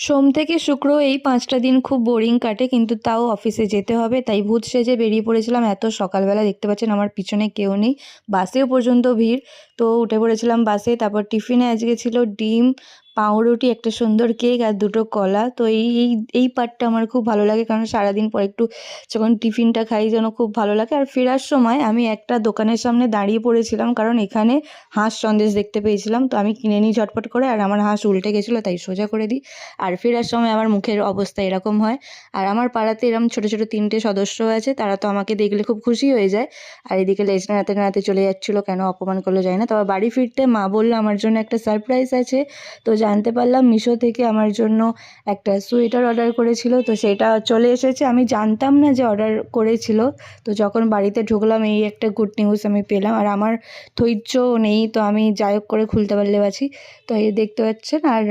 সোম থেকে শুক্র এই 5টা দিন খুব বোরিং কাটে, কিন্তু তাও অফিসে যেতে হবে, তাই ভূত সেজে বেরিয়ে পড়েছিলাম। এত সকালবেলা দেখতে পাচ্ছেন আমার পিছনে কেউ নেই, বাসেও পর্যন্ত ভিড়। তো উঠে পড়েছিলাম বাসে। তারপর টিফিনে আজকে ছিল ডিম, পাউরুটি, একটা সুন্দর কেক আর দুটো কলা। তো এই এই এই পার্টটা আমার খুব ভালো লাগে, কারণ সারাদিন পর একটু যখন টিফিনটা খাই যেন খুব ভালো লাগে। আর ফেরার সময় আমি একটা দোকানের সামনে দাঁড়িয়ে পড়েছিলাম, কারণ এখানে হাঁস সন্দেশ দেখতে পেয়েছিলাম। তো আমি কিনে নিই ঝটপট করে, আর আমার হাঁস উল্টে গেছিলো তাই সোজা করে দিই। আর ফেরার সময় আমার মুখের অবস্থা এরকম হয়। আর আমার পাড়াতে এরকম ছোটো ছোটো 3টে সদস্য আছে, তারা তো আমাকে দেখলে খুব খুশি হয়ে যায়। আর এদিকে লেজ নাড়াতে নাড়াতে চলে যাচ্ছিলো, কেন অপমান করলো যায় না। তবে বাড়ি ফিরতে মা বললো আমার জন্য একটা সারপ্রাইজ আছে। তো জানতে পারলাম মিশো থেকে আমার জন্য একটা সোয়েটার অর্ডার করেছিল, তো সেটা চলে এসেছে। আমি জানতাম না যে অর্ডার করেছিল। তো যখন বাড়িতে ঢুকলাম এই একটা গুড নিউজ আমি পেলাম। আর আমার ধৈর্য নেই, তো আমি যাই হোক করে খুলতে পারলে বাঁচি। তো এই দেখতে পাচ্ছেন। আর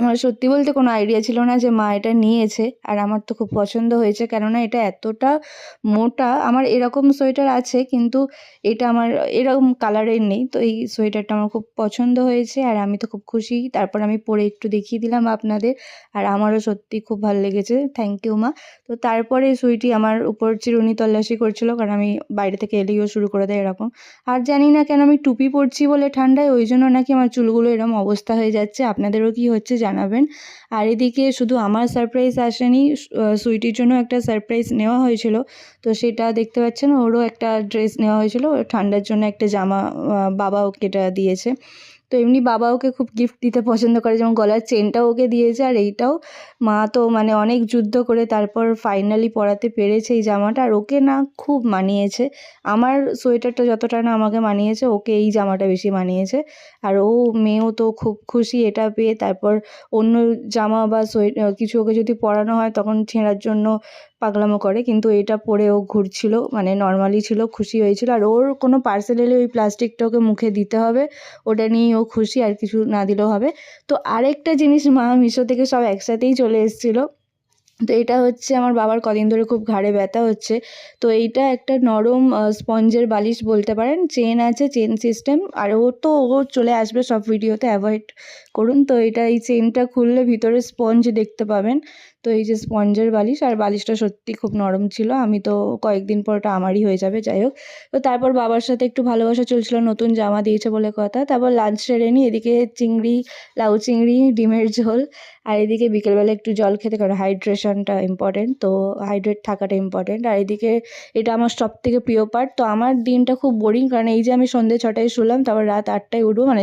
আমার সত্যি বলতে কোনো আইডিয়া ছিল না যে মা এটা নিয়েছে। আর আমার তো খুব পছন্দ হয়েছে, কেননা এটা এতটা মোটা। আমার এরকম সোয়েটার আছে, কিন্তু এটা আমার এরকম কালারের নেই। তো এই সোয়েটারটা আমার খুব পছন্দ হয়েছে, আর আমি তো খুব খুশি। তারপর আমি পরে একটু দেখিয়ে দিলাম আপনাদের, আর আমারও সত্যি খুব ভালো লেগেছে। থ্যাংক ইউ মা। তো তারপরে সুইটি আমার উপর চিরুনি তল্লাশি করছিল, কারণ আমি বাইরে থেকে এলেইও শুরু করে দেয় এরকম। আর জানি না কেন আমি টুপি পরছি বলে ঠান্ডায় ওই জন্য নাকি আমার চুলগুলো এরকম অবস্থা হয়ে যাচ্ছে। আপনাদেরও কি হচ্ছে জানাবেন। আর এদিকে শুধু আমার সারপ্রাইজ আসেনি, সুইটির জন্য একটা সারপ্রাইজ নেওয়া হয়েছিল। তো সেটা দেখতে পাচ্ছেন, ওরও একটা ড্রেস নেওয়া হয়েছিল। ওর ঠান্ডার জন্য একটা জামা বাবা ওকে এটা দিয়েছে। তো এমনি বাবা ওকে খুব গিফট দিতে পছন্দ করে, যেমন গলার চেনটাও ওকে দিয়েছে, আর এইটাও। মা তো মানে অনেক যুদ্ধ করে তারপর ফাইনালি পরাতে পেরেছে এই জামাটা। আর ওকে না খুব মানিয়েছে। আমার সোয়েটারটা যতটা না আমাকে মানিয়েছে, ওকে এই জামাটা বেশি মানিয়েছে। আর ও মেয়েও তো খুব খুশি এটা পেয়ে। তারপর অন্য জামা বা কিছু ওকে যদি পরানো হয় তখন ছেঁড়ার জন্য পাগলামো করে, কিন্তু এটা পরে ও ঘুরছিল, মানে নর্মালি ছিল, খুশি হয়েছিল। আর ওর কোনো পার্সেল এলে ওই প্লাস্টিকটা ওকে মুখে দিতে হবে, ওটা নিয়েই ও খুশি, আর কিছু না দিলেও হবে। তো আরেকটা জিনিস মা মিশো থেকে সব একসাথেই চলে এসেছিলো। তো এটা হচ্ছে আমার বাবার কদিন ধরে খুব ঘাড়ে ব্যথা হচ্ছে। তো এইটা একটা নরম স্পঞ্জের বালিশ বলতে পারেন, চেন আছে, চেন সিস্টেম। আর ও চলে আসবে সব ভিডিওতে, অ্যাভয়েড করুন। তো এটা এই চেনটা খুললে ভিতরে স্পঞ্জ দেখতে পাবেন। তো এই যে স্পঞ্জের বালিশ, আর বালিশটা সত্যি খুব নরম ছিল। আমি তো কয়েকদিন পর ওটা আমারই হয়ে যাবে, যাই হোক। তো তারপর বাবার সাথে একটু ভালোবাসা চলছিল, নতুন জামা দিয়েছে বলে কথা। তারপর লাঞ্চ সেরে নিই, এদিকে চিংড়ি, লাউ চিংড়ি, ডিমের ঝোল। আর এদিকে বিকেলবেলা একটু জল খেতে, কারণ হাইড্রেশনটা ইম্পর্টেন্ট, তো হাইড্রেট থাকাটা ইম্পর্টেন্ট। আর এদিকে এটা আমার সবথেকে প্রিয় পার্ট। তো আমার দিনটা খুব বোরিং, কারণ এই যে আমি সন্ধ্যে 6টায় শুলাম, তারপর রাত 8টায় উঠবো, মানে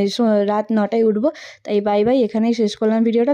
রাত 9টায় উঠবো। তাই বাই বাই, এখানেই শেষ করলাম ভিডিওটা।